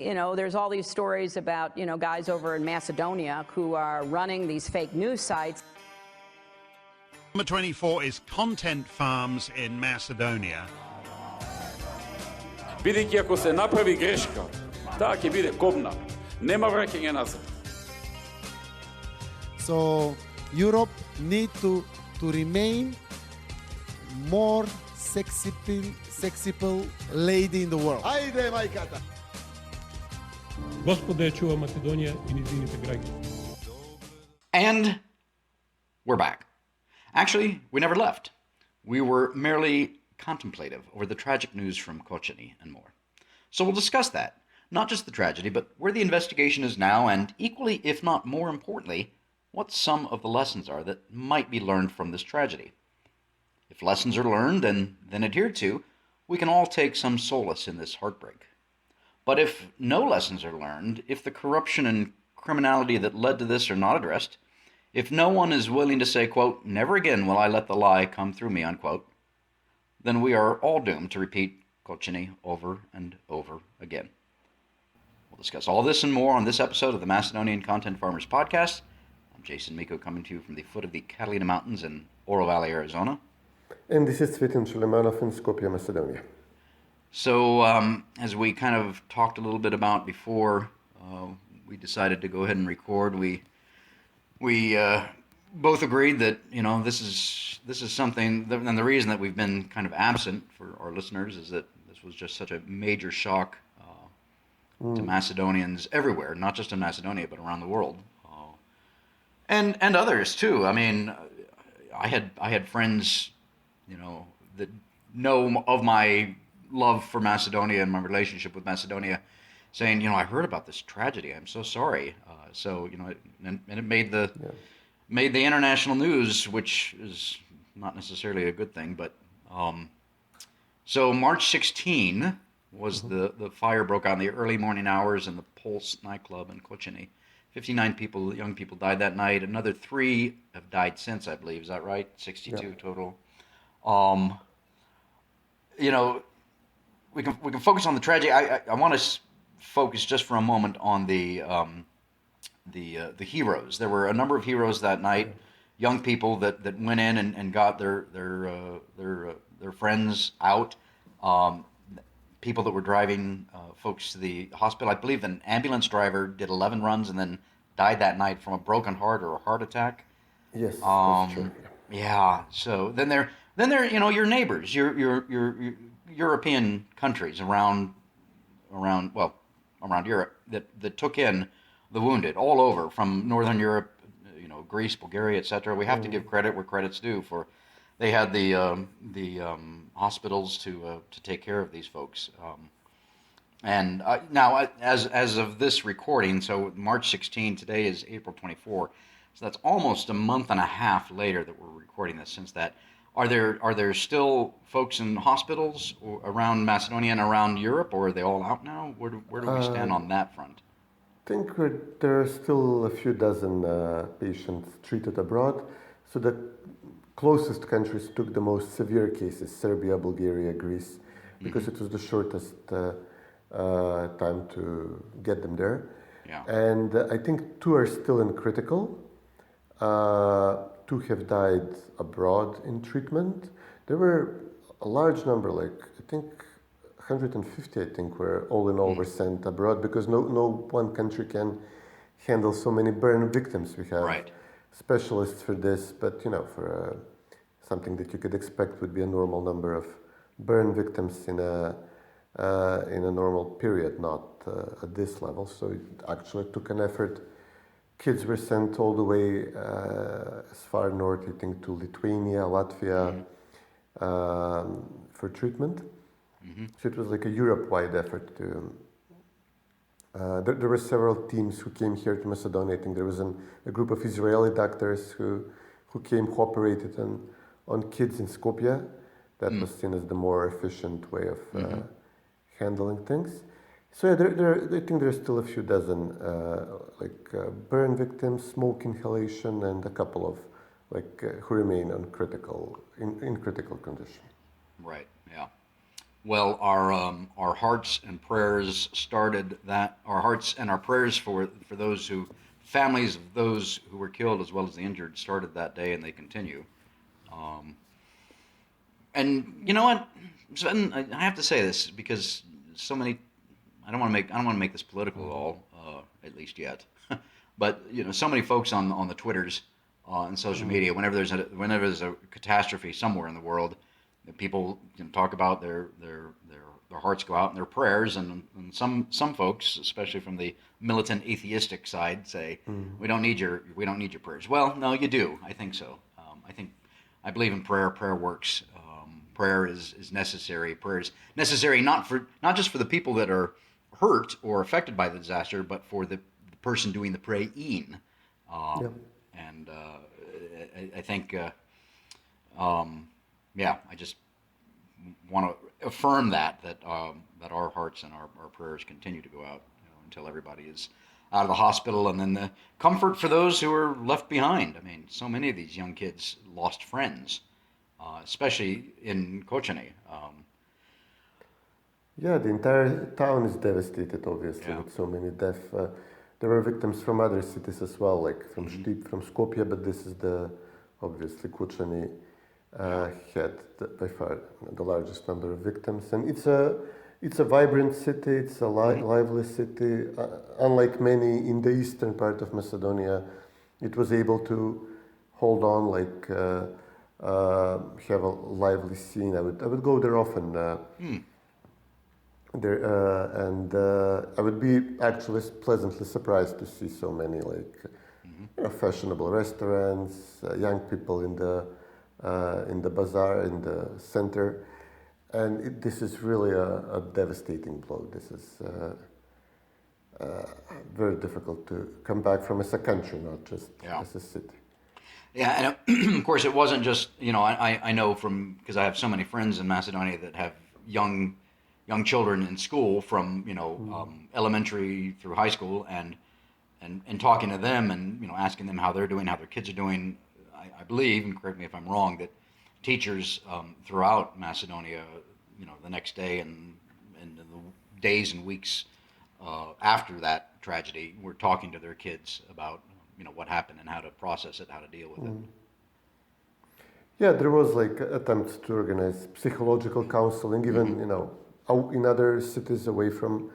there's all these stories about, guys over in Macedonia who are running these fake news sites. Number 24 is content farms in Macedonia. Бидејќи ако се направи грешка, таа ќе биде кобна. Нема враќање назад. So Europe need to remain more sexy lady in the world. Ајде, мајката! Господа ја чува Македонија и низините граѓани. And we're back. Actually, we never left. We were merely contemplative over the tragic news from Kocani and more. So we'll discuss that, not just the tragedy, but where the investigation is now, and equally, if not more importantly, what some of the lessons are that might be learned from this tragedy. If lessons are learned and then adhered to, we can all take some solace in this heartbreak. But if no lessons are learned, if the corruption and criminality that led to this are not addressed, if no one is willing to say, quote, never again will I let the lie come through me, unquote, then we are all doomed to repeat Kocani over and over again. We'll discuss all this and more on this episode of the Macedonian Content Farmers Podcast. I'm Jason Miko, coming to you from the foot of the Catalina Mountains in Oro Valley, Arizona. And this is Cvetin Sulemanov in Skopje, Macedonia. So, as we kind of talked a little bit about before, we decided to go ahead and record. We both agreed that this is something, and the reason that we've been kind of absent for our listeners is that this was just such a major shock to Macedonians everywhere, not just in Macedonia but around the world, and others too. I mean, I had friends, that know of my love for Macedonia and my relationship with Macedonia, saying, I heard about this tragedy. I'm so sorry. It made the international news, which is not necessarily a good thing. But so March 16 was the fire broke out in the early morning hours in the Pulse nightclub in Kocani. 59 people, young people, died that night. Another 3 have died since, I believe. Is that right? 62 total. We can focus on the tragedy. I want to focus just for a moment on the heroes. There were a number of heroes that night, young people that went in and got their friends out. People that were driving folks to the hospital. I believe an ambulance driver did 11 runs and then died that night from a broken heart or a heart attack. Yes, that's true. Yeah. So then there your neighbors, your European countries around Europe that took in the wounded all over from Northern Europe, Greece, Bulgaria, etc. We have to give credit where credit's due. For they had the hospitals to take care of these folks. And now, as of this recording, so March 16, today is April 24, so that's almost a month and a half later that we're recording this. Since that, are there still folks in hospitals around Macedonia and around Europe, or are they all out now? Where do we stand on that front? I think there are still a few dozen patients treated abroad. So the closest countries took the most severe cases: Serbia, Bulgaria, Greece, because it was the shortest time to get them there. Yeah. And I think 2 are still in critical. 2 have died abroad in treatment. There were a large number, like I think 150, I think, were all in all were sent abroad, because no one country can handle so many burn victims. We have specialists for this, but for something that you could expect would be a normal number of burn victims in a normal period, not at this level. So it actually took an effort. Kids were sent all the way as far north, I think, to Lithuania, Latvia, for treatment. So it was like a Europe-wide effort to. There were several teams who came here to Macedonia. I think there was a group of Israeli doctors who came, who operated on kids in Skopje. That was seen as the more efficient way of handling things. So yeah, I think there's still a few dozen burn victims, smoke inhalation, and a couple of who remain in critical condition. Right. Yeah. Well, our hearts and prayers started that. Our hearts and our prayers for those who, families of those who were killed as well as the injured, started that day, and they continue. And you know what, Sven, I have to say this because so many. I don't want to make this political at all, at least yet. But so many folks on the Twitters and social media, whenever there's a catastrophe somewhere in the world, people talk about their hearts go out and their prayers, and some folks, especially from the militant atheistic side, say we don't need your prayers. Well, no, you do. I think so. I believe in prayer. Prayer works. Prayer is necessary. Prayer is necessary not just for the people that are hurt or affected by the disaster, but for the person doing the praying. And I think, I just want to affirm that our hearts and our prayers continue to go out until everybody is out of the hospital, and then the comfort for those who are left behind. I mean, so many of these young kids lost friends, especially in Kocani. The entire town is devastated, obviously, with so many deaths. There were victims from other cities as well, like from from Skopje, but this is obviously Kocani had by far the largest number of victims. And it's a vibrant city, it's a lively city. Unlike many in the eastern part of Macedonia, it was able to hold on, have a lively scene. I would go there often. I would be actually pleasantly surprised to see so many fashionable restaurants, young people in the bazaar in the center, and this is really a devastating blow. This is very difficult to come back from as a country, not just as a city. Yeah, and of course it wasn't just I know because I have so many friends in Macedonia that have young children in school from elementary through high school, and talking to them and asking them how they're doing, how their kids are doing. I believe, and correct me if I'm wrong, that teachers throughout Macedonia, the next day and the days and weeks after that tragedy, were talking to their kids about what happened and how to process it, how to deal with it. Yeah, there was attempts to organize psychological counseling, even in other cities away from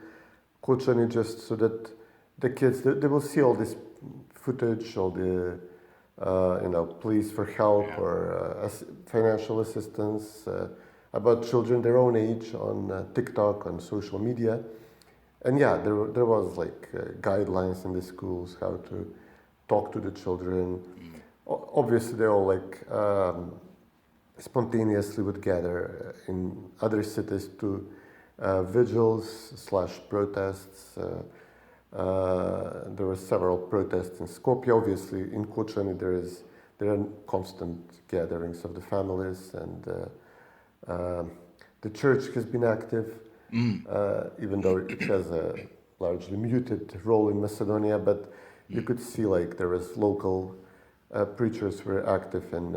Kocani, just so that the kids they will see all this footage, all the pleas for help or financial assistance about children their own age on TikTok, on social media. And there was guidelines in the schools how to talk to the children. Obviously, they all spontaneously would gather in other cities to vigils / protests. There were several protests in Skopje. Obviously, in Kocani there are constant gatherings of the families, and the church has been active, even though it has a largely muted role in Macedonia. But you could see there was local preachers were active in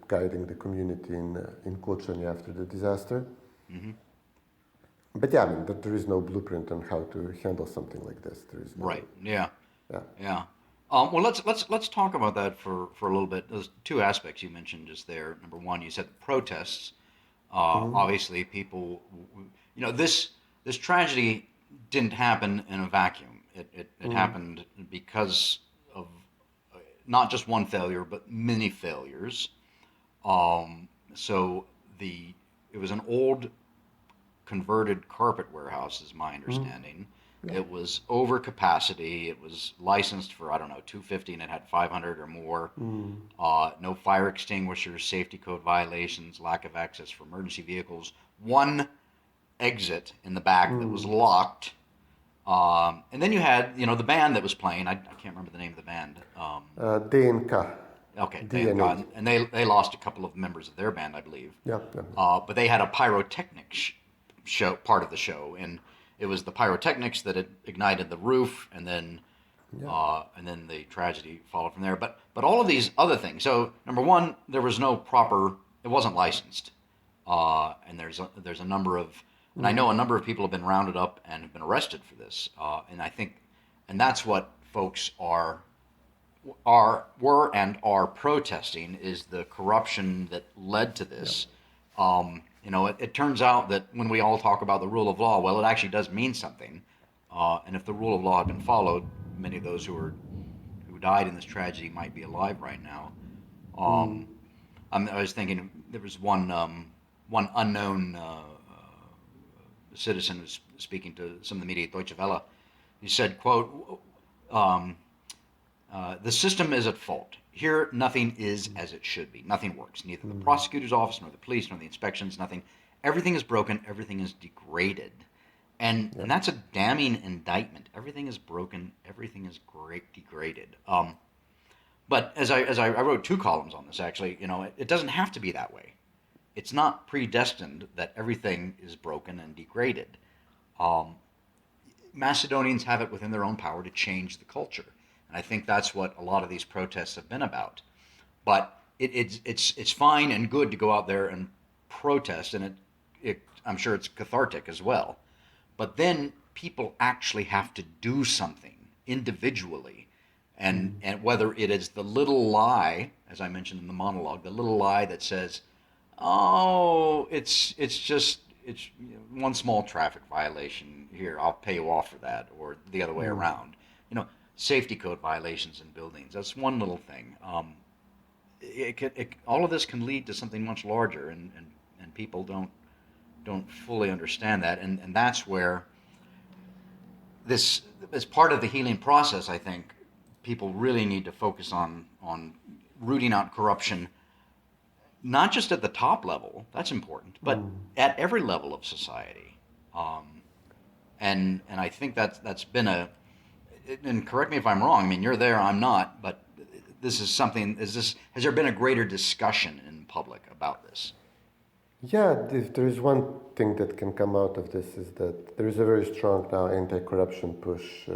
guiding the community in Kocani after the disaster. But there is no blueprint on how to handle something like this. There is no, right. Yeah. Well, let's talk about that for a little bit. Those two aspects you mentioned just there. Number one, you said the protests. Obviously, people. This tragedy didn't happen in a vacuum. It happened because of not just one failure, but many failures. So it was an old converted carpet warehouse, is my understanding. It was over capacity. It was licensed for 250, and it had 500 or more. No fire extinguishers, safety code violations, lack of access for emergency vehicles. One exit in the back that was locked. And then you had the band that was playing. I can't remember the name of the band. DNK. Okay, DNK, and they lost a couple of members of their band, I believe. Yeah. But they had a pyrotechnics show, part of the show, and it was the pyrotechnics that had ignited the roof, and then the tragedy followed from there. But all of these other things. So number one, there was no proper. It wasn't licensed. and there's a number of, and I know a number of people have been rounded up and have been arrested for this, and I think, and that's what folks were and are protesting, is the corruption that led to this. It turns out that when we all talk about the rule of law, well, it actually does mean something. And if the rule of law had been followed, many of those who died in this tragedy might be alive right now. I was thinking there was one unknown citizen who was speaking to some of the media at Deutsche Welle. He said, quote, the system is at fault. Here, nothing is as it should be. Nothing works. Neither the prosecutor's office, nor the police, nor the inspections, nothing. Everything is broken. Everything is degraded. And that's a damning indictment. Everything is broken. Everything is degraded. But as I wrote 2 columns on this, actually, it doesn't have to be that way. It's not predestined that everything is broken and degraded. Macedonians have it within their own power to change the culture. And I think that's what a lot of these protests have been about. But it's fine and good to go out there and protest, and I'm sure it's cathartic as well. But then people actually have to do something individually. And whether it is the little lie, as I mentioned in the monologue, the little lie that says, oh, it's one small traffic violation, here, I'll pay you off for that, or the other way around. Safety code violations in buildings, that's one little thing. All of this can lead to something much larger, and people don't fully understand that, and that's where this, as part of the healing process, I think people really need to focus on rooting out corruption, not just at the top level, that's important, but at every level of society. And I think that's been and correct me if I'm wrong, I mean, you're there, I'm not, but this is something, has there been a greater discussion in public about this? Yeah, if there is one thing that can come out of this, is that there is a very strong now anti-corruption push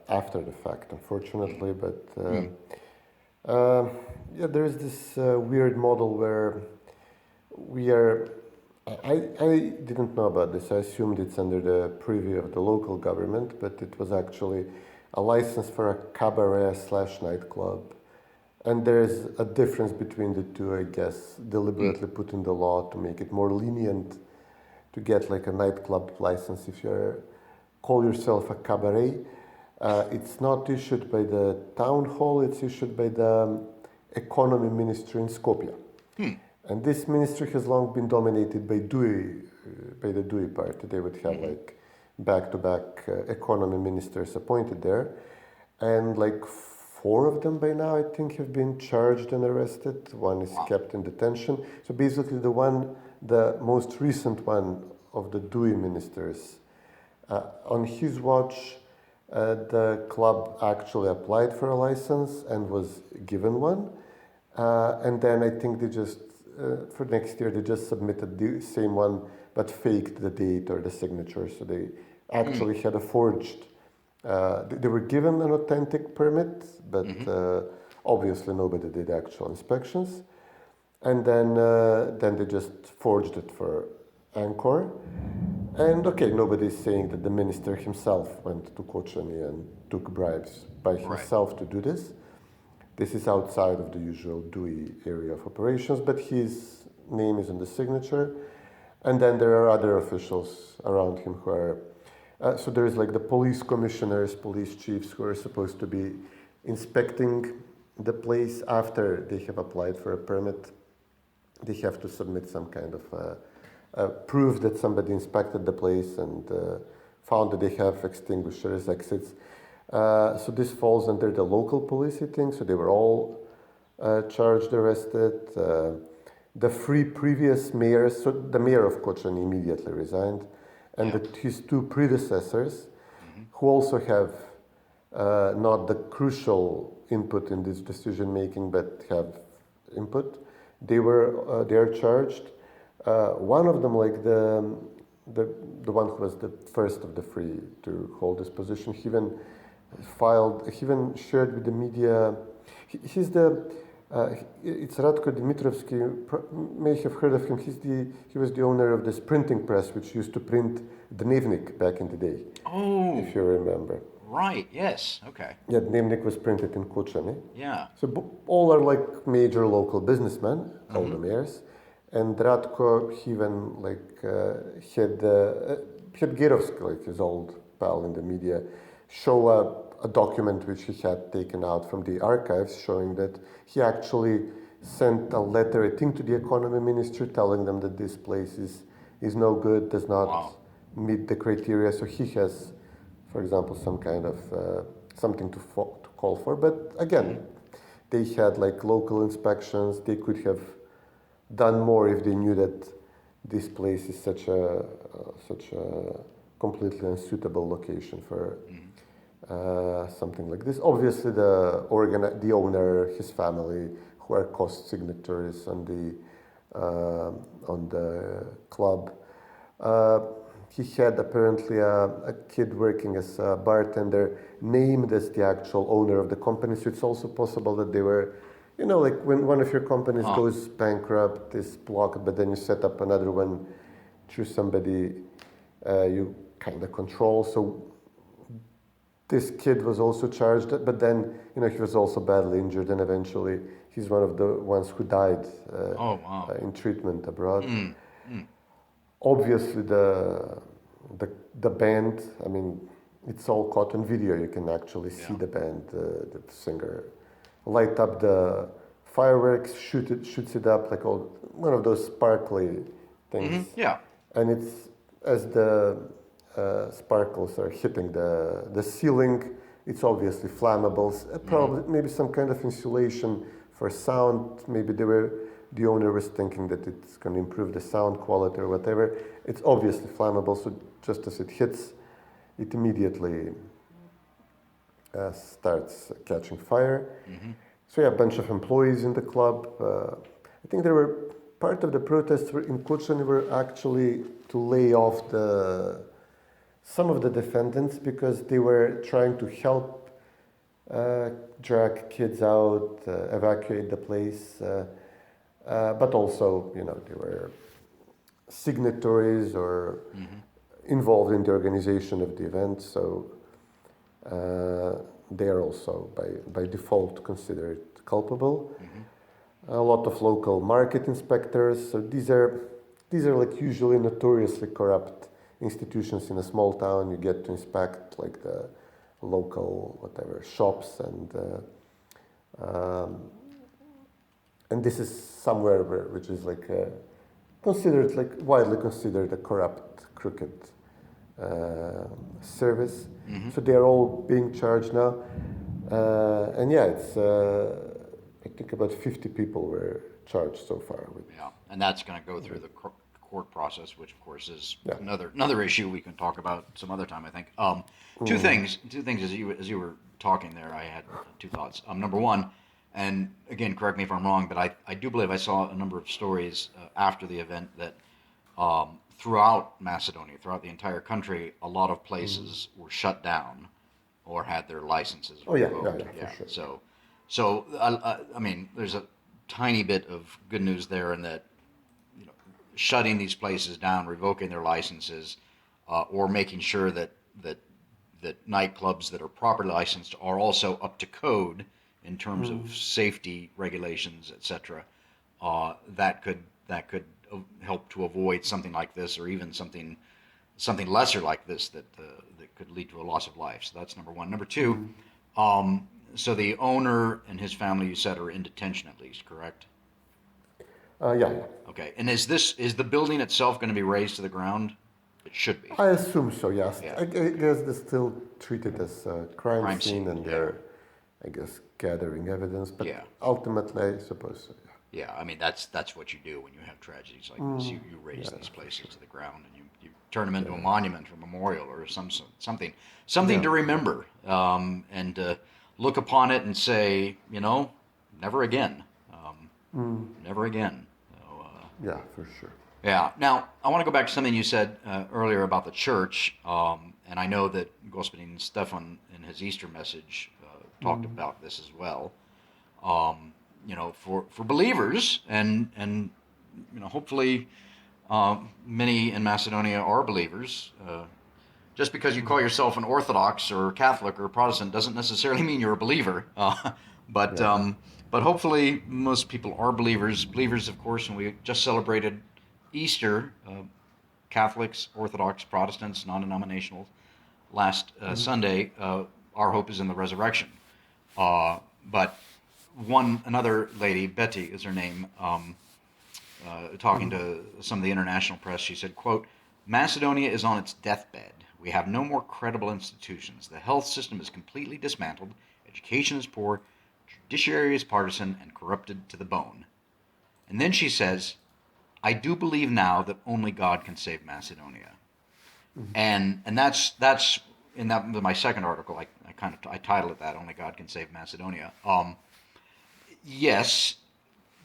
after the fact, unfortunately. But there is this weird model where we are. I didn't know about this. I assumed it's under the purview of the local government, but it was actually a license for a cabaret/nightclub. And there's a difference between the two, I guess, deliberately put in the law to make it more lenient to get like a nightclub license if you call yourself a cabaret. It's not issued by the town hall, it's issued by the economy ministry in Skopje. And this ministry has long been dominated by the DUI party. They would have like back-to-back economy ministers appointed there. And like 4 of them by now, I think, have been charged and arrested. One is kept in detention. So basically the most recent one of the DUI ministers, on his watch, the club actually applied for a license and was given one. And then I think they just, for next year, they just submitted the same one, but faked the date or the signature. So they actually had a forged. They were given an authentic permit, but obviously nobody did actual inspections. And then they just forged it for Angkor. And okay, nobody's saying that the minister himself went to Kocani and took bribes by himself to do this. This is outside of the usual DUI area of operations, but his name is on the signature. And then there are other officials around him who are so there is like the police commissioners, police chiefs who are supposed to be inspecting the place after they have applied for a permit. They have to submit some kind of proof that somebody inspected the place and found that they have extinguishers, exits. So this falls under the local police thing. So they were all charged, arrested. The 3 previous mayors, so the mayor of Kocani immediately resigned. And his 2 predecessors, who also have not the crucial input in this decision making, but have input, they are charged. One of them, like the one who was the first of the 3 to hold this position, he even shared with the media. He's the It's Radko Dimitrovsky. May have heard of him. He was the owner of this printing press, which used to print Dnevnik back in the day. Oh, If you remember. right. Yes. Okay. Yeah, Dnevnik was printed in Kocani. Yeah. So all are like major local businessmen, all the mayors. And Radko, he even had Girovsky, like his old pal in the media, show a document which he had taken out from the archives showing that he actually sent a letter, I think, to the economy ministry telling them that this place is no good, does not meet the criteria. So he has, for example, some kind of something to call for. But again, they had like local inspections. They could have done more if they knew that this place is such a completely unsuitable location for something like this. Obviously, the owner, his family, who are cost signatories on the club. He had apparently a kid working as a bartender named as the actual owner of the company. So it's also possible that they were, like when one of your companies goes bankrupt, is blocked, but then you set up another one through somebody you kind of control. So this kid was also charged, but then, he was also badly injured, and eventually he's one of the ones who died in treatment abroad. Obviously, the band, I mean, it's all caught on video. You can actually see the band, the singer, light up the fireworks, shoots it up like one of those sparkly things. Yeah. And it's as the sparkles are hitting the ceiling, it's obviously flammable. Probably maybe some kind of insulation for sound. Maybe the owner was thinking that it's going to improve the sound quality or whatever. It's obviously flammable, so just as it hits, it immediately starts catching fire. So a bunch of employees in the club. I think there were part of the protests in Kocani were actually to lay off some of the defendants because they were trying to help drag kids out, evacuate the place. But also, they were signatories or involved in the organization of the event, so they are also, by default, considered culpable. A lot of local market inspectors. So these are like usually notoriously corrupt institutions in a small town. You get to inspect like the local shops and this is somewhere which is like widely considered a corrupt, crooked service. So they are all being charged now, and it's I think about 50 people were charged so far. And that's going to go through the court process, which of course is another issue we can talk about some other time. I think two things as you were talking there, I had two thoughts. Number one. And again, correct me if I'm wrong, but I do believe I saw a number of stories after the event that throughout Macedonia, throughout the entire country, a lot of places were shut down or had their licenses revoked. For sure. So I mean, there's a tiny bit of good news there in that shutting these places down, revoking their licenses, or making sure that nightclubs that are properly licensed are also up to code in terms of safety regulations, etc., that could help to avoid something like this, or even something lesser like this that could lead to a loss of life. So that's number one. Number two, so the owner and his family, you said, are in detention at least, correct? Yeah. Okay. And is the building itself going to be razed to the ground? It should be. I assume so. Yes. Yeah. I guess they're still treated as a crime scene, and they're, I guess, gathering evidence, but ultimately, I suppose so, Yeah, I mean, that's what you do when you have tragedies like this. You raise these places to the ground, and you turn them into a monument or memorial or something to remember, and look upon it and say, never again. Never again. So, yeah, for sure. Yeah. Now, I want to go back to something you said earlier about the church, and I know that Господин Stefan in his Easter message talked about this as well. for believers, and hopefully many in Macedonia are believers. Just because you call yourself an Orthodox or Catholic or Protestant doesn't necessarily mean you're a believer. But hopefully most people are believers. Believers, of course, and we just celebrated Easter, Catholics, Orthodox, Protestants, non-denominational, last Sunday. Our hope is in the resurrection. But another lady, Betty is her name, talking to some of the international press, she said, quote, "Macedonia is on its deathbed. We have no more credible institutions. The health system is completely dismantled. Education is poor. Judiciary is partisan and corrupted to the bone." And then she says, "I do believe now that only God can save Macedonia." And that's in my second article. I titled it that, "Only God Can Save Macedonia." Yes,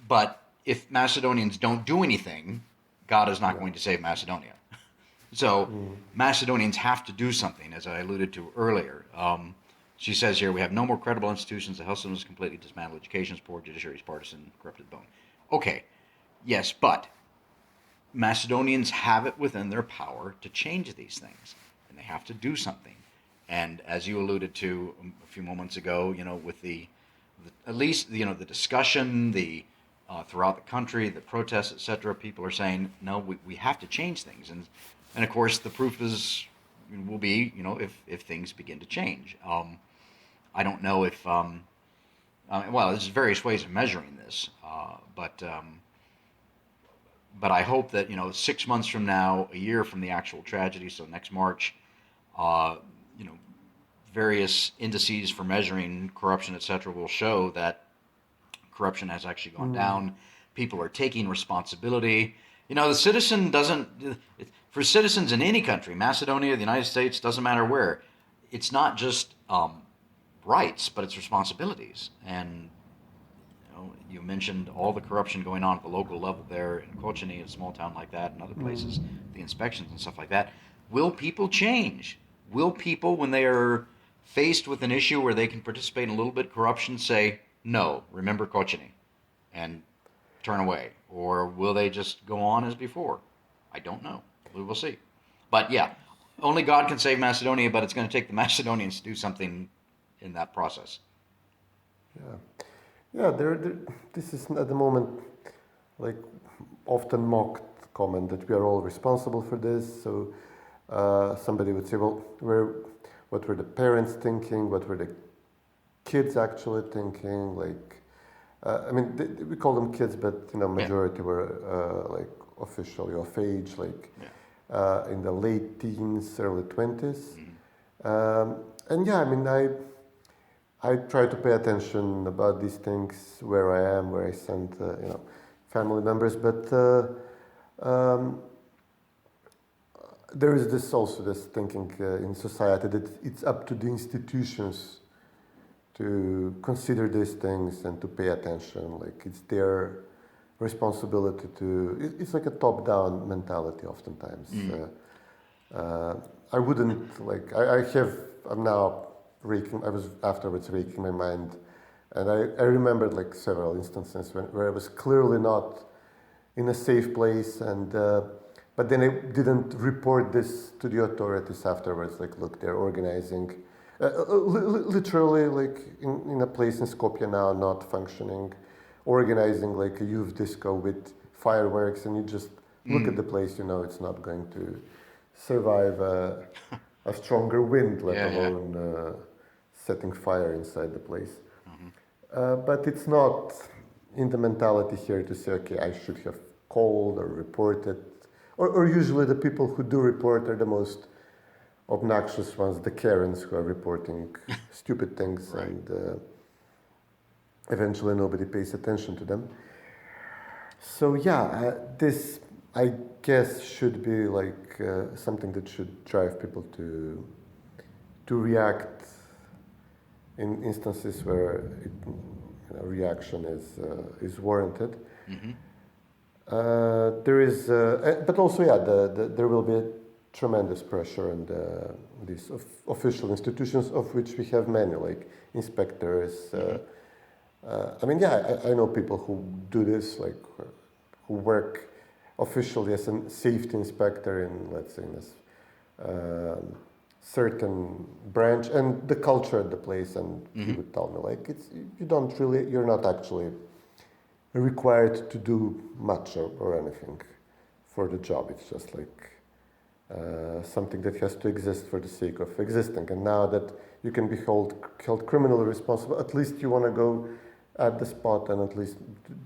but if Macedonians don't do anything, God is not going to save Macedonia. So Macedonians have to do something, as I alluded to earlier. She says here, we have no more credible institutions. The health system is completely dismantled. Education is poor. Judiciary is partisan. Corrupted bone. Okay, yes, but Macedonians have it within their power to change these things, and they have to do something. And as you alluded to a few moments ago, with at least the discussion, throughout the country, the protests, etc., people are saying, no, we have to change things. And of course, the proof will be, if things begin to change. I don't know if, there's various ways of measuring this, but I hope that, 6 months from now, a year from the actual tragedy, so next March, various indices for measuring corruption, etc., will show that corruption has actually gone down. People are taking responsibility. The citizen doesn't, for citizens in any country, Macedonia, the United States, doesn't matter where, it's not just rights, but it's responsibilities. And you mentioned all the corruption going on at the local level there in Kocani, a small town like that, and other places, the inspections and stuff like that. Will people change? Will people, when they are faced with an issue where they can participate in a little bit of corruption, say, no, remember Kocani, and turn away? Or will they just go on as before? I don't know. We will see. But yeah, only God can save Macedonia, but it's going to take the Macedonians to do something in that process. Yeah, this is at the moment often mocked comment that we are all responsible for this. So somebody would say, well, what were the parents thinking? What were the kids actually thinking? We call them kids, but majority were officially of age, in the late teens, early 20s. I try to pay attention about these things where I am, where I send family members, but there is this thinking in society that it's up to the institutions to consider these things and to pay attention. It's their responsibility it's like a top-down mentality oftentimes. I wouldn't, I was afterwards raking my mind, and I remembered several instances where I was clearly not in a safe place, and but then I didn't report this to the authorities afterwards. Look, they're organizing, literally, in a place in Skopje now, not functioning, organizing a youth disco with fireworks, and you just look at the place, it's not going to survive a stronger wind, let alone setting fire inside the place. But it's not in the mentality here to say, okay, I should have called or reported. Or usually the people who do report are the most obnoxious ones, the Karens who are reporting stupid things, right. And eventually nobody pays attention to them. So this, I guess, should be something that should drive people to react in instances where reaction is warranted. There is, but also, there will be tremendous pressure on these official institutions, of which we have many, like inspectors, I mean, yeah, I know people who do this, like who work officially as a safety inspector in, let's say, in a certain branch, and the culture at the place, and he would tell me, like, you're not actually required to do much or anything for the job. It's just like something that has to exist for the sake of existing. And now that you can be held criminally responsible, at least you want to go at the spot and at least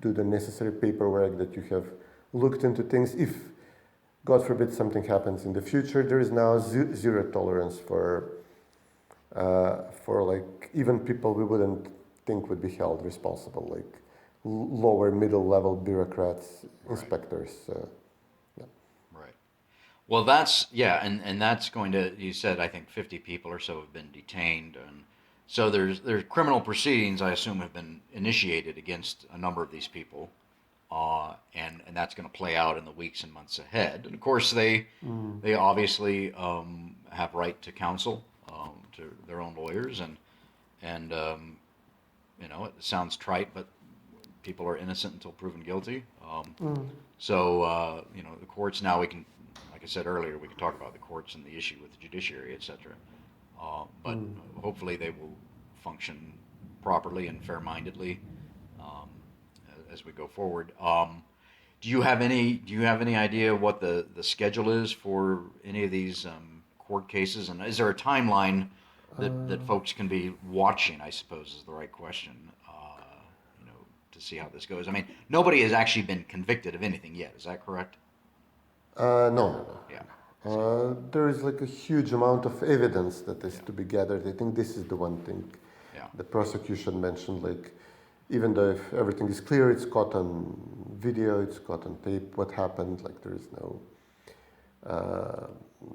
do the necessary paperwork that you have looked into things. If, God forbid, something happens in the future, there is now zero tolerance for like even people we wouldn't think would be held responsible, like lower middle level bureaucrats, inspectors. Right. Well, that's, yeah, and that's going to, you said, I think 50 people or so have been detained, and so there's criminal proceedings, I assume, have been initiated against a number of these people, and that's going to play out in the weeks and months ahead. And of course, they obviously have right to counsel, to their own lawyers, and you know, it sounds trite, but people are innocent until proven guilty. So you know, the courts now, we can, like I said earlier, we can talk about the courts and the issue with the judiciary, etc. But hopefully they will function properly and fair-mindedly as we go forward. Do you have any idea what the schedule is for any of these court cases, and is there a timeline that folks can be watching, I suppose, is the right question, you know, to see how this goes? I mean, nobody has actually been convicted of anything yet, is that correct? No. Yeah. There is like a huge amount of evidence that is to be gathered. I think this is the one thing the prosecution mentioned, like, even though if everything is clear, it's caught on video, it's caught on tape, what happened, like there is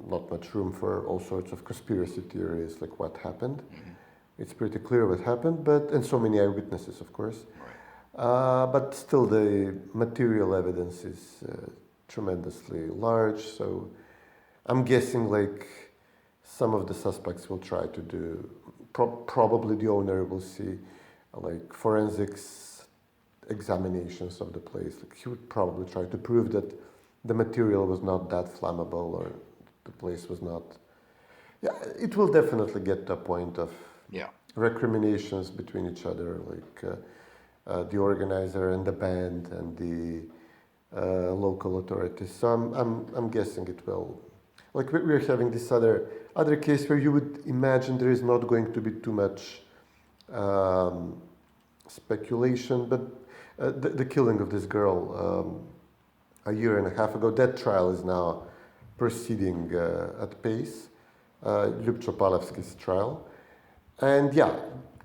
not much room for all sorts of conspiracy theories, like what happened. It's pretty clear what happened, and so many eyewitnesses, of course. Right. But still the material evidence is tremendously large, so I'm guessing like some of the suspects will try to do, probably the owner will see like forensics examinations of the place. Like he would probably try to prove that the material was not that flammable or the place was not. Yeah, it will definitely get to a point of recriminations between each other, like the organizer and the band and the local authorities. So I'm guessing it will. Like we're having this other case where you would imagine there is not going to be too much speculation, but the killing of this girl a year and a half ago, that trial is now proceeding at pace, Ljubcho Palevsky's trial. And yeah,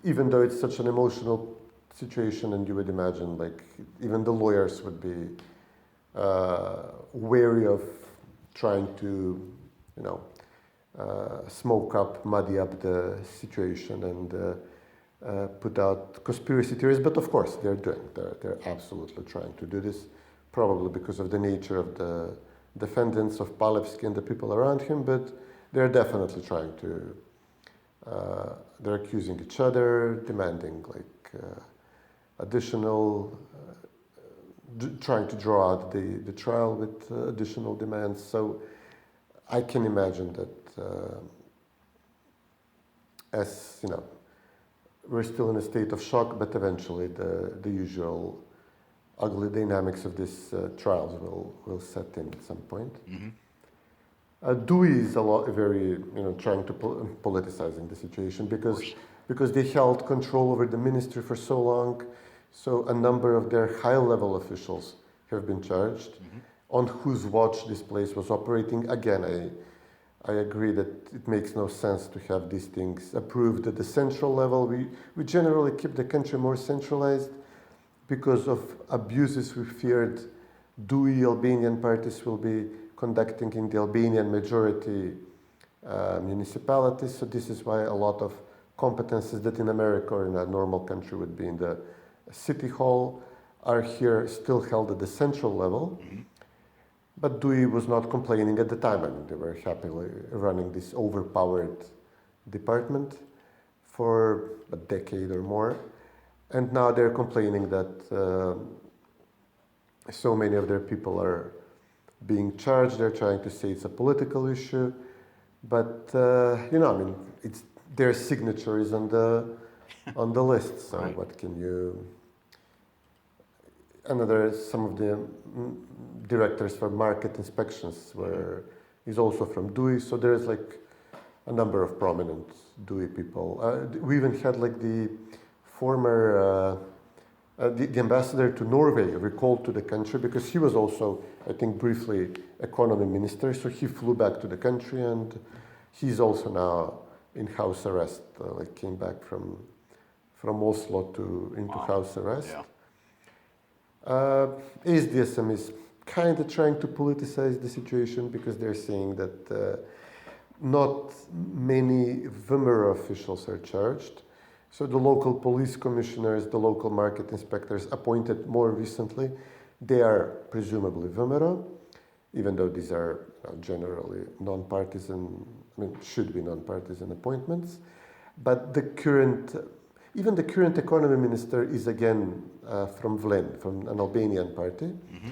even though it's such an emotional situation, and you would imagine like even the lawyers would be wary of trying to, you know, smoke up, muddy up the situation and put out conspiracy theories. But of course they're absolutely trying to do this, probably because of the nature of the defendants of Palevsky and the people around him, but they're definitely trying to, they're accusing each other, demanding like additional, trying to draw out the trial with additional demands. So I can imagine that as, you know, we're still in a state of shock, but eventually the usual ugly dynamics of these trials will set in at some point. Dewey is very, you know, trying to politicizing the situation because they held control over the ministry for so long. So a number of their high-level officials have been charged, on whose watch this place was operating. Again, I agree that it makes no sense to have these things approved at the central level. We generally keep the country more centralized because of abuses we feared Dewey Albanian parties will be conducting in the Albanian majority municipalities. So this is why a lot of competences that in America or in a normal country would be in the city hall are here still held at the central level. But Dewey was not complaining at the time. I mean, they were happily running this overpowered department for a decade or more. And now they're complaining that so many of their people are being charged. They're trying to say it's a political issue, but it's their signature is on the list. So Right. what can you? Some of the directors for market inspections is also from DUI. So there's like a number of prominent DUI people. We even had like the former. The ambassador to Norway recalled to the country because he was also, I think, briefly economy minister. So he flew back to the country, and he's also now in house arrest. Came back from Oslo into house arrest. Yeah. ASDSM is kind of trying to politicize the situation because they're saying that not many VMRO officials are charged. So the local police commissioners, the local market inspectors appointed more recently, they are presumably VMRO, even though these are generally non-partisan, should be non-partisan appointments. But even the current economy minister is again from Vlen, from an Albanian party. Mm-hmm.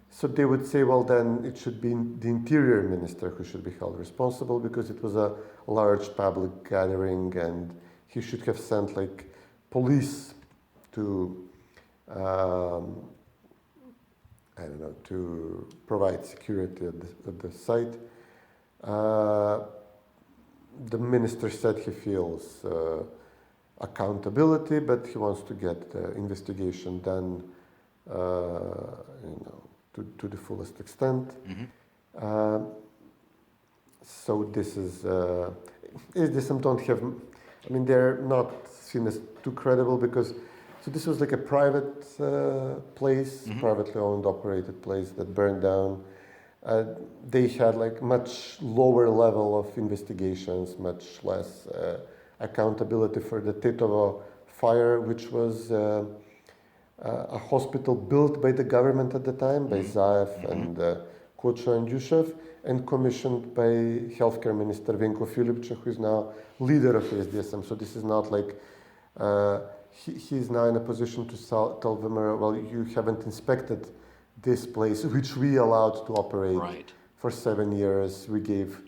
So they would say, well, then it should be the interior minister who should be held responsible because it was a large public gathering and he should have sent like police to, to provide security at the site. The minister said he feels accountability, but he wants to get the investigation done, to the fullest extent. Mm-hmm. So this is some don't have. They're not seen as too credible because, so this was like a private place, mm-hmm. privately owned, operated place that burned down. They had like much lower level of investigations, much less accountability for the Tetovo fire, which was a hospital built by the government at the time, by Zaev mm-hmm. and Kocho and Yushev, and commissioned by healthcare minister Venko Filipče, who is now leader of ASDSM. So this is not like he's now in a position to tell VMRO, well, you haven't inspected this place, which we allowed to operate right. for 7 years. We gave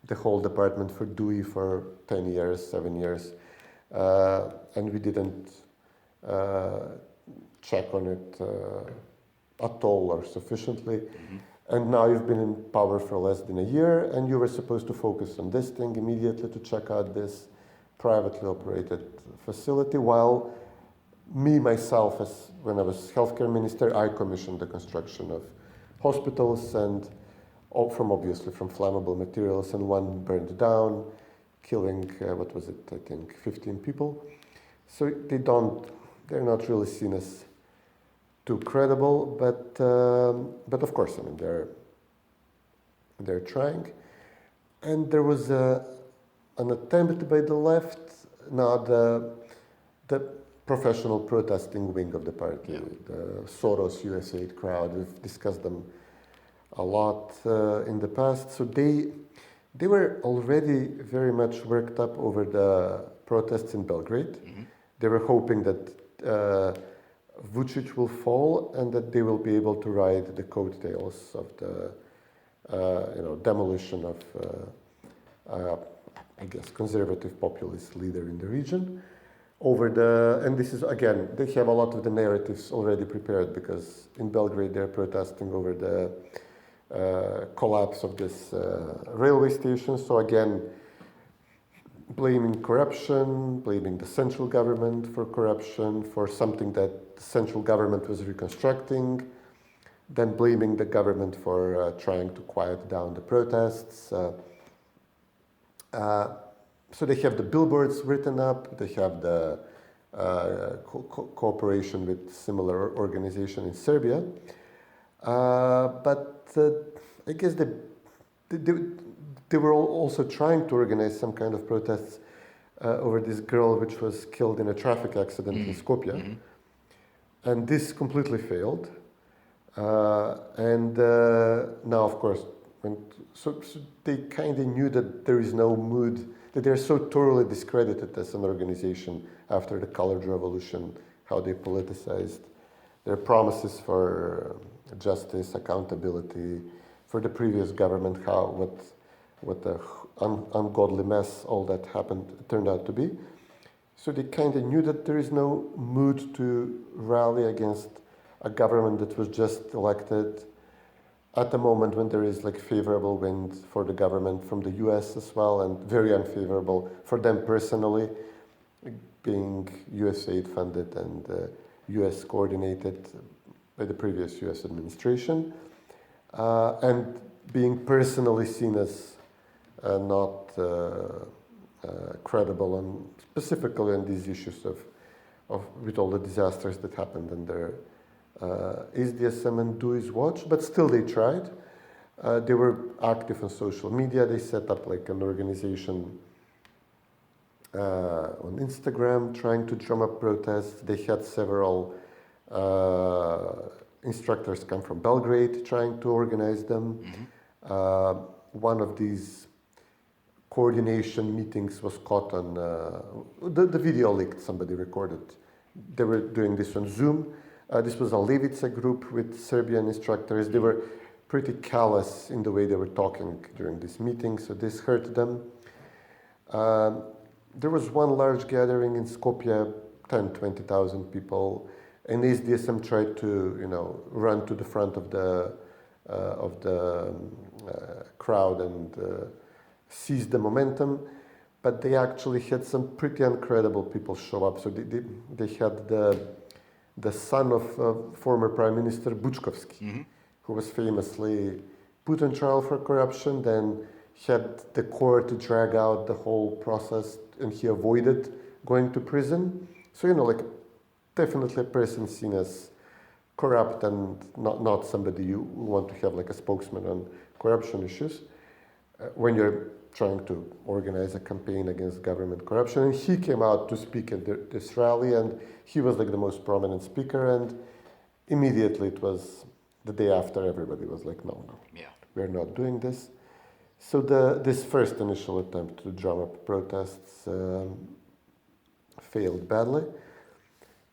the whole department for DUI for 10 years, 7 years, and we didn't check on it at all or sufficiently. Mm-hmm. And now you've been in power for less than a year, and you were supposed to focus on this thing immediately to check out this privately operated facility. While myself, when I was healthcare minister, I commissioned the construction of hospitals and obviously from flammable materials, and one burned down, killing, 15 people. So they're not really seen as too credible, but of course, they're trying. And there was an attempt by the left, now the professional protesting wing of the party, yeah. the Soros USAID crowd. We've discussed them a lot in the past. So they were already very much worked up over the protests in Belgrade. Mm-hmm. They were hoping that Vučić will fall and that they will be able to ride the coattails of the demolition of conservative populist leader in the region. And this is again, they have a lot of the narratives already prepared because in Belgrade they're protesting over the collapse of this railway station. So again, blaming corruption, blaming the central government for corruption, for something that the central government was reconstructing, then blaming the government for trying to quiet down the protests. So they have the billboards written up, they have the cooperation with similar organization in Serbia. But I guess they were also trying to organize some kind of protests over this girl which was killed in a traffic accident in Skopje. Mm-hmm. And this completely failed. And now, of course, so they kind of knew that there is no mood, that they're so thoroughly discredited as an organization after the Colored Revolution how they politicized their promises for justice, accountability, for the previous government, what the ungodly mess all that happened turned out to be. So they kind of knew that there is no mood to rally against a government that was just elected at the moment when there is like favorable wind for the government from the US as well, and very unfavorable for them personally, being USAID funded and US coordinated by the previous US administration, and being personally seen as not credible, and specifically on these issues of with all the disasters that happened under SDSM and Do Is Watch, but still they tried. They were active on social media. They set up like an organization on Instagram trying to drum up protests. They had several instructors come from Belgrade trying to organize them. One of these coordination meetings was caught on the video leaked, somebody recorded. They were doing this on Zoom. This was a Levica group with Serbian instructors. They were pretty callous in the way they were talking during this meeting, so this hurt them. There was one large gathering in Skopje, 10, 20,000 people, and SDSM tried to, run to the front of the crowd and seize the momentum, but they actually had some pretty incredible people show up. So they had the son of former Prime Minister Buczkowski, who was famously put on trial for corruption, then had the court to drag out the whole process, and he avoided going to prison. So, definitely a person seen as corrupt and not somebody you want to have like a spokesman on corruption issues when you're trying to organize a campaign against government corruption. And he came out to speak at this rally, and he was like the most prominent speaker, and immediately it was the day after, everybody was like, no, we're not doing this. So this first initial attempt to drum up protests failed badly.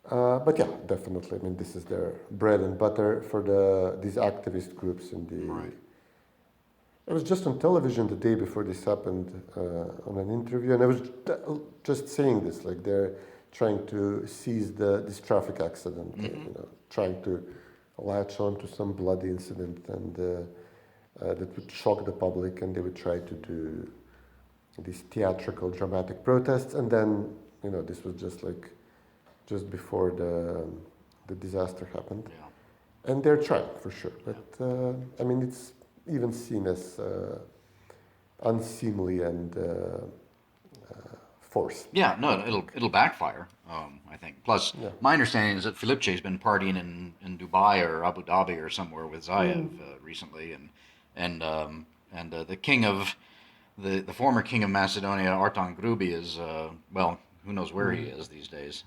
But yeah, definitely, this is their bread and butter for these activist groups in the... Right. I was just on television the day before this happened on an interview, and I was just saying this, like they're trying to seize this traffic accident, trying to latch on to some bloody incident, and that would shock the public, and they would try to do these theatrical, dramatic protests, and then, this was just before the disaster happened. Yeah. And they're trying, for sure, but it's even seen as unseemly and forced. Yeah, no, it'll backfire, I think. Plus, my understanding is that Filipce's been partying in Dubai or Abu Dhabi or somewhere with Zaev recently, and the king of the former king of Macedonia, Artan Grubi, is who knows where he is these days.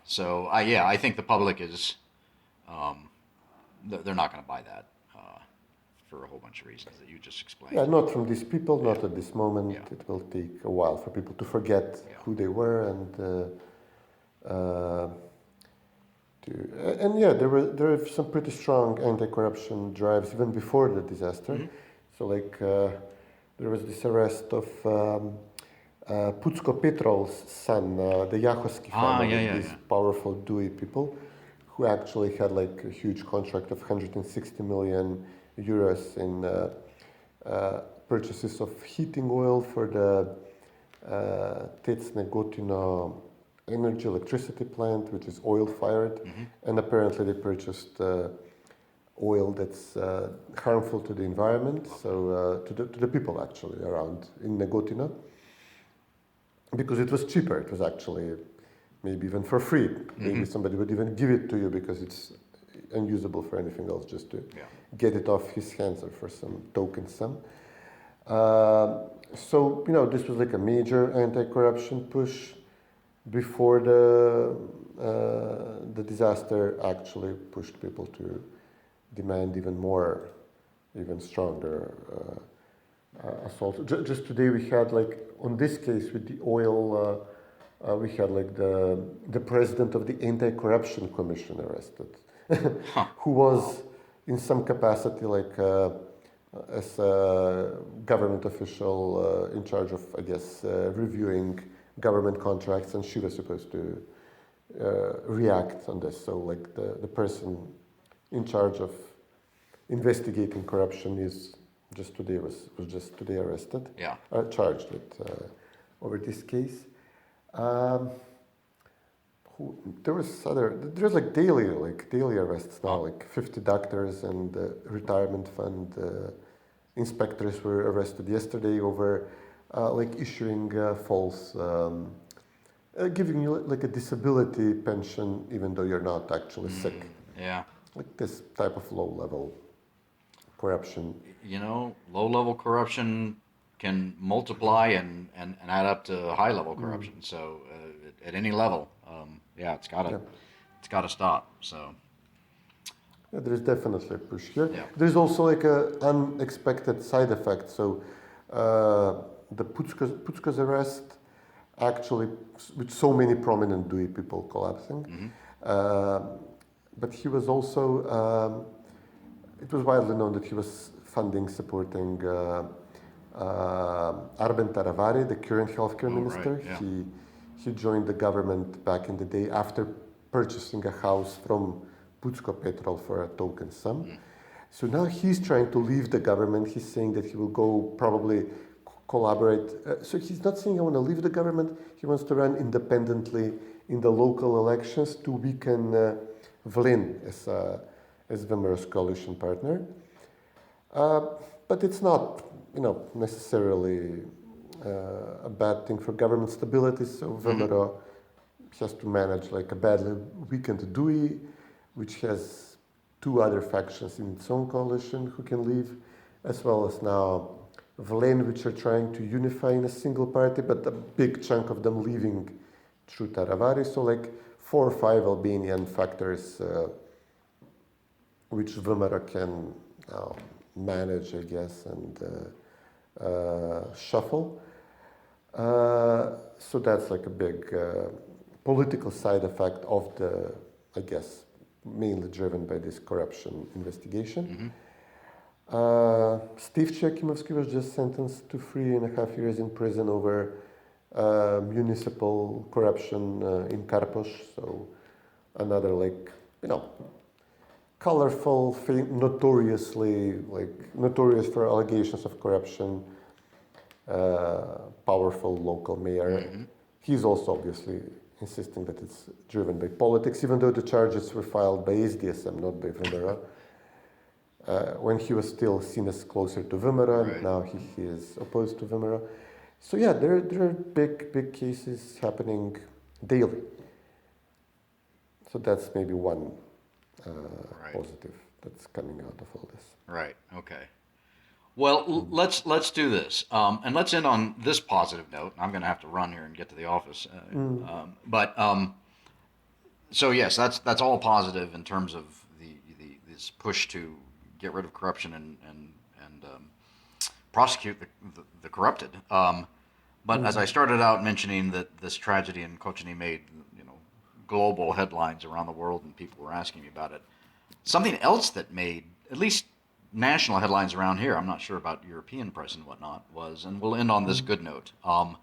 So I think the public is. They're not going to buy that for a whole bunch of reasons that you just explained. Yeah, not from these people, not at this moment. Yeah. It will take a while for people to forget who they were, and there were some pretty strong anti-corruption drives even before the disaster. So there was this arrest of Pucko Petrol's son, the Jahoski family, these powerful Dewey people, who actually had like a huge contract of 160 million euros in purchases of heating oil for the Pocesna electricity plant, which is oil-fired, and apparently they purchased oil that's harmful to the environment, so to the people actually around in Negotino, because it was cheaper. It was actually maybe even for free. Maybe somebody would even give it to you because it's unusable for anything else, just to get it off his hands or for some token sum. So, this was like a major anti-corruption push before the disaster actually pushed people to demand even stronger assault. Just today we had, on this case with the oil We had like the president of the Anti-Corruption Commission arrested, who was in some capacity like as a government official in charge of, I guess, reviewing government contracts, and she was supposed to react on this. So like the person in charge of investigating corruption is just today was just today arrested, charged with over this case. There's like daily arrests now, like 50 doctors and retirement fund inspectors were arrested yesterday over like issuing false, giving you like a disability pension even though you're not actually sick. Yeah. Like this type of low-level corruption. You know, low-level corruption can multiply and add up to high-level corruption. So at any level, it's gotta stop. So there's definitely a push here. Yeah. There's also like an unexpected side effect. So the Pucka's arrest, actually, with so many prominent DUI people collapsing, but he was also. It was widely known that he was supporting Arben Taravari, the current healthcare minister. Right, yeah. He joined the government back in the day after purchasing a house from Pucko Petrol for a token sum. So now he's trying to leave the government. He's saying that he will go probably collaborate. So he's not saying I want to leave the government. He wants to run independently in the local elections to weaken Vlin as Vemera's coalition partner. But it's not, necessarily a bad thing for government stability. So Vemera has to manage like a badly weakened DUI, which has two other factions in its own coalition who can leave, as well as now Vlen, which are trying to unify in a single party, but a big chunk of them leaving through Taravari. So like 4 or 5 Albanian factors which Vemera can manage, I guess, and shuffle. So that's like a big political side effect of the, I guess, mainly driven by this corruption investigation. Steve Chekimovsky was just sentenced to 3.5 years in prison over municipal corruption in Karposh. So another colorful, notorious for allegations of corruption, powerful local mayor. He's also obviously insisting that it's driven by politics, even though the charges were filed by SDSM, not by Vemera. When he was still seen as closer to Vemera, and now he is opposed to Vemera. So yeah, there are big cases happening daily. So that's maybe one positive that's coming out of all this. Right. Okay. Well, let's do this, and let's end on this positive note. I'm going to have to run here and get to the office, so yes, that's all positive in terms of this push to get rid of corruption and prosecute the corrupted. But as I started out mentioning that this tragedy in Kocani made global headlines around the world, and people were asking me about it. Something else that made at least national headlines around here, I'm not sure about European press and whatnot, was, and we'll end on this good note, an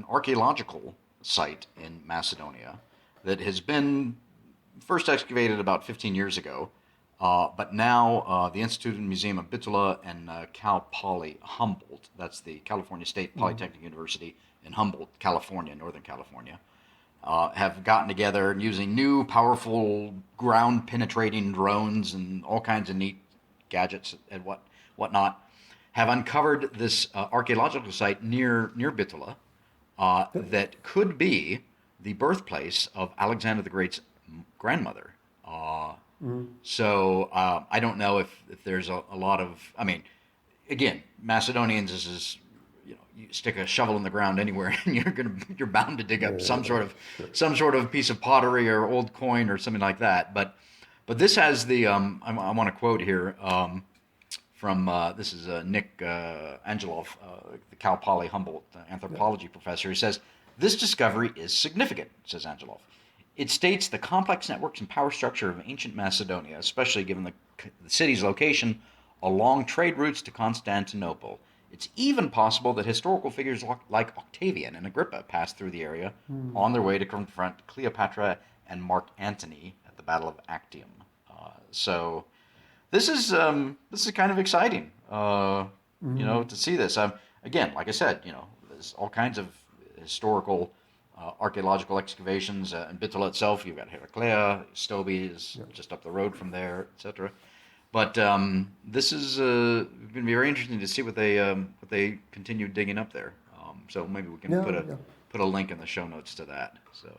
archaeological site in Macedonia that has been first excavated about 15 years ago, but now the Institute and Museum of Bitola and Cal Poly Humboldt, that's the California State Polytechnic University in Humboldt, California, Northern California, have gotten together and using new, powerful, ground-penetrating drones and all kinds of neat gadgets and whatnot, have uncovered this archaeological site near Bitola that could be the birthplace of Alexander the Great's grandmother. So I don't know if there's a lot of, again, Macedonians is you stick a shovel in the ground anywhere and you're bound to dig up some sort of piece of pottery or old coin or something like that. But this has the I want to quote here from this is Nick Angelov, the Cal Poly Humboldt anthropology professor. He says, This discovery is significant, says Angelov. It states the complex networks and power structure of ancient Macedonia, especially given the city's location along trade routes to Constantinople. It's even possible that historical figures like Octavian and Agrippa passed through the area on their way to confront Cleopatra and Mark Antony at the Battle of Actium. So this is kind of exciting, to see this. Again, like I said, there's all kinds of historical archaeological excavations in Bitola itself. You've got Heraclea, Stobi is just up the road from there, etc. But this is going to be very interesting to see what they continue digging up there. So maybe we can put a link in the show notes to that. So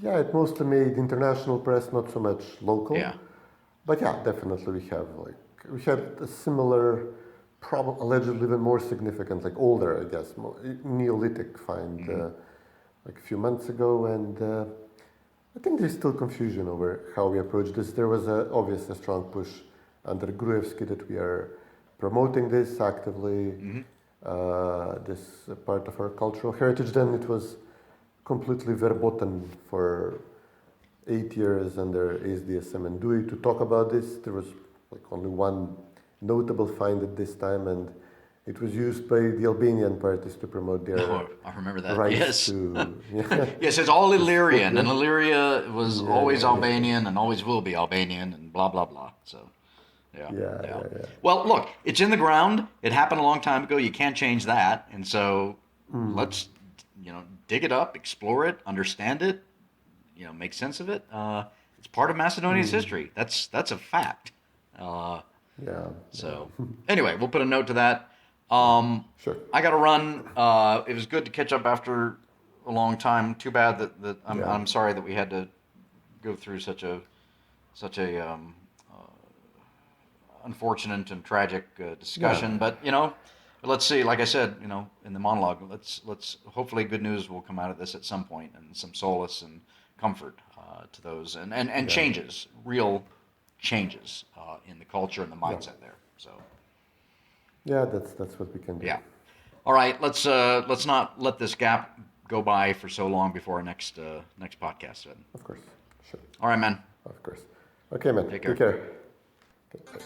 yeah, it mostly made international press, not so much local. Yeah. But yeah, definitely we had a similar, allegedly even more significant, older, I guess, more Neolithic find a few months ago, and I think there's still confusion over how we approach this. There was obviously a strong push under Gruevski that we are promoting this actively, this part of our cultural heritage. Then it was completely verboten for 8 years under ASDSM and DUI to talk about this. There was only one notable find at this time, and it was used by the Albanian parties to promote their I remember that. rights Yes. to... Yes, it's all Illyrian, and Illyria was always Albanian and always will be Albanian, and blah, blah, blah. So, yeah. Well, look, it's in the ground. It happened a long time ago. You can't change that. And so let's, dig it up, explore it, understand it, make sense of it. It's part of Macedonia's history. That's a fact. So anyway, we'll put a note to that. Sure. I got to run. It was good to catch up after a long time. Too bad that I'm sorry that we had to go through such a unfortunate and tragic discussion. But let's see. Like I said, in the monologue, let's hopefully good news will come out of this at some point, and some solace and comfort to those and changes, real changes in the culture and the mindset there. So. Yeah, that's what we can do. Yeah. All right. Let's not let this gap go by for so long before our next podcast. Then. Of course. Sure. All right, man. Of course. Okay, man. Take care. Take care. Okay.